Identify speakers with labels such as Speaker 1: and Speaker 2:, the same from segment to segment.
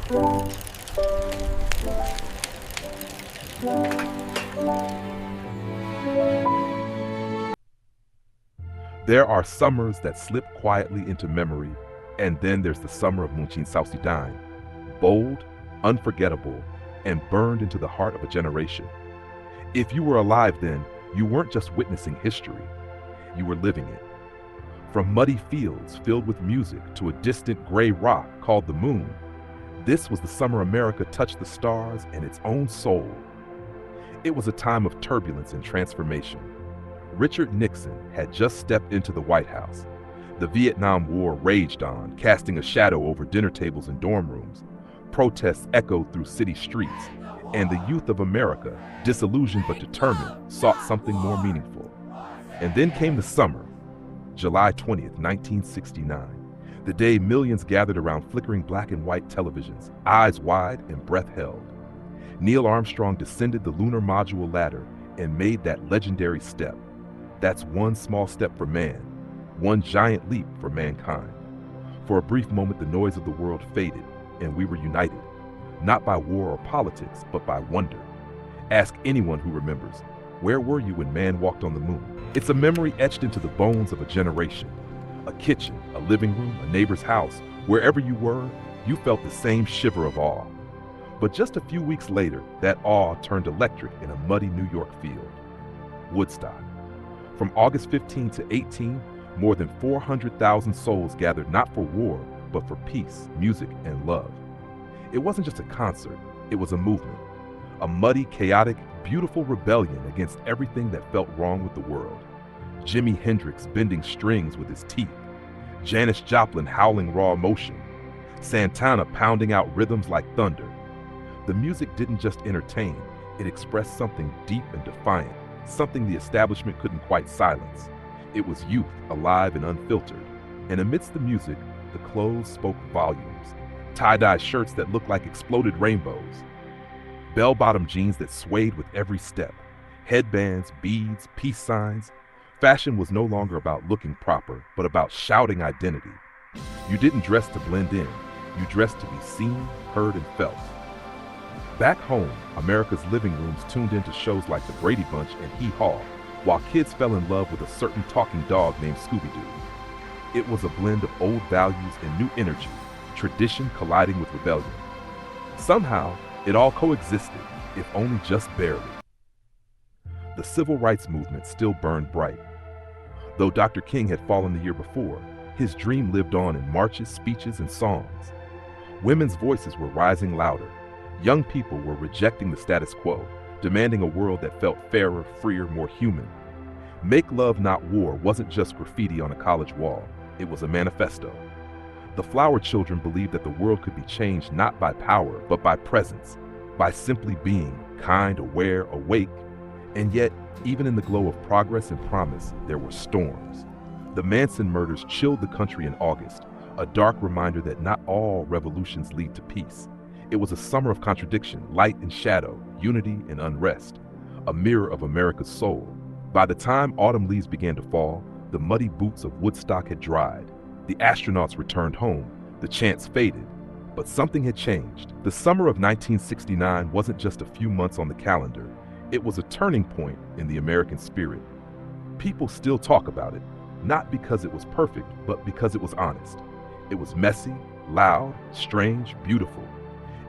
Speaker 1: There are summers that slip quietly into memory, and then there's the summer of Muncin Saucidan, bold, unforgettable, and burned into the heart of a generation. If you were alive then, you weren't just witnessing history, you were living it. From muddy fields filled with music to a distant gray rock called the moon, this was the summer America touched the stars and its own soul. It was a time of turbulence and transformation. Richard Nixon had just stepped into the White House. The Vietnam War raged on, casting a shadow over dinner tables and dorm rooms. Protests echoed through city streets, and the youth of America, disillusioned but determined, sought something more meaningful. And then came the summer, July 20th, 1969, the day millions gathered around flickering black and white televisions, eyes wide and breath held. Neil Armstrong descended the lunar module ladder and made that legendary step. That's one small step for man, one giant leap for mankind. For a brief moment, the noise of the world faded, and we were united, not by war or politics, but by wonder. Ask anyone who remembers, where were you when man walked on the moon? It's a memory etched into the bones of a generation. A kitchen, a living room, a neighbor's house, wherever you were, you felt the same shiver of awe. But just a few weeks later, that awe turned electric in a muddy New York field. Woodstock. From August 15 to 18, more than 400,000 souls gathered not for war, but for peace, music, and love. It wasn't just a concert, it was a movement. A muddy, chaotic, beautiful rebellion against everything that felt wrong with the world. Jimi Hendrix bending strings with his teeth, Janis Joplin howling raw emotion, Santana pounding out rhythms like thunder. The music didn't just entertain, it expressed something deep and defiant, something the establishment couldn't quite silence. It was youth, alive and unfiltered. And amidst the music, the clothes spoke volumes. Tie-dye shirts that looked like exploded rainbows. Bell-bottom jeans that swayed with every step. Headbands, beads, peace signs. Fashion was no longer about looking proper, but about shouting identity. You didn't dress to blend in. You dressed to be seen, heard, and felt. Back home, America's living rooms tuned into shows like The Brady Bunch and Hee Haw, while kids fell in love with a certain talking dog named Scooby-Doo. It was a blend of old values and new energy, tradition colliding with rebellion. Somehow, it all coexisted, if only just barely. The civil rights movement still burned bright. Though Dr. King had fallen the year before, his dream lived on in marches, speeches, and songs. Women's voices were rising louder. Young people were rejecting the status quo, demanding a world that felt fairer, freer, more human. Make Love Not War wasn't just graffiti on a college wall, it was a manifesto. The Flower Children believed that the world could be changed not by power, but by presence, by simply being kind, aware, awake. And yet, even in the glow of progress and promise, there were storms. The Manson murders chilled the country in August, a dark reminder that not all revolutions lead to peace. It was a summer of contradiction, light and shadow, unity and unrest, a mirror of America's soul. By the time autumn leaves began to fall, the muddy boots of Woodstock had dried. The astronauts returned home, the chants faded, but something had changed. The summer of 1969 wasn't just a few months on the calendar, it was a turning point in the American spirit. People still talk about it, not because it was perfect, but because it was honest. It was messy, loud, strange, beautiful.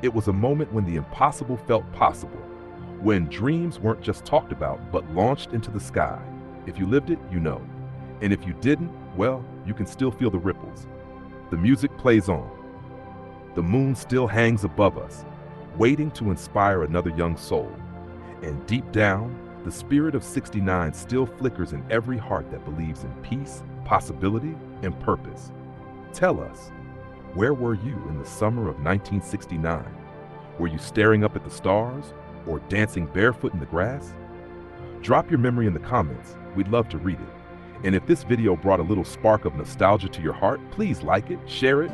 Speaker 1: It was a moment when the impossible felt possible, when dreams weren't just talked about, but launched into the sky. If you lived it, you know. And if you didn't, well, you can still feel the ripples. The music plays on. The moon still hangs above us, waiting to inspire another young soul. And deep down, the spirit of '69 still flickers in every heart that believes in peace, possibility, and purpose. Tell us, where were you in the summer of 1969? Were you staring up at the stars or dancing barefoot in the grass? Drop your memory in the comments. We'd love to read it. And if this video brought a little spark of nostalgia to your heart, please like it, share it,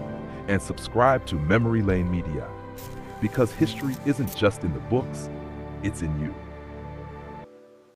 Speaker 1: and subscribe to Memory Lane Media. Because history isn't just in the books, it's in you.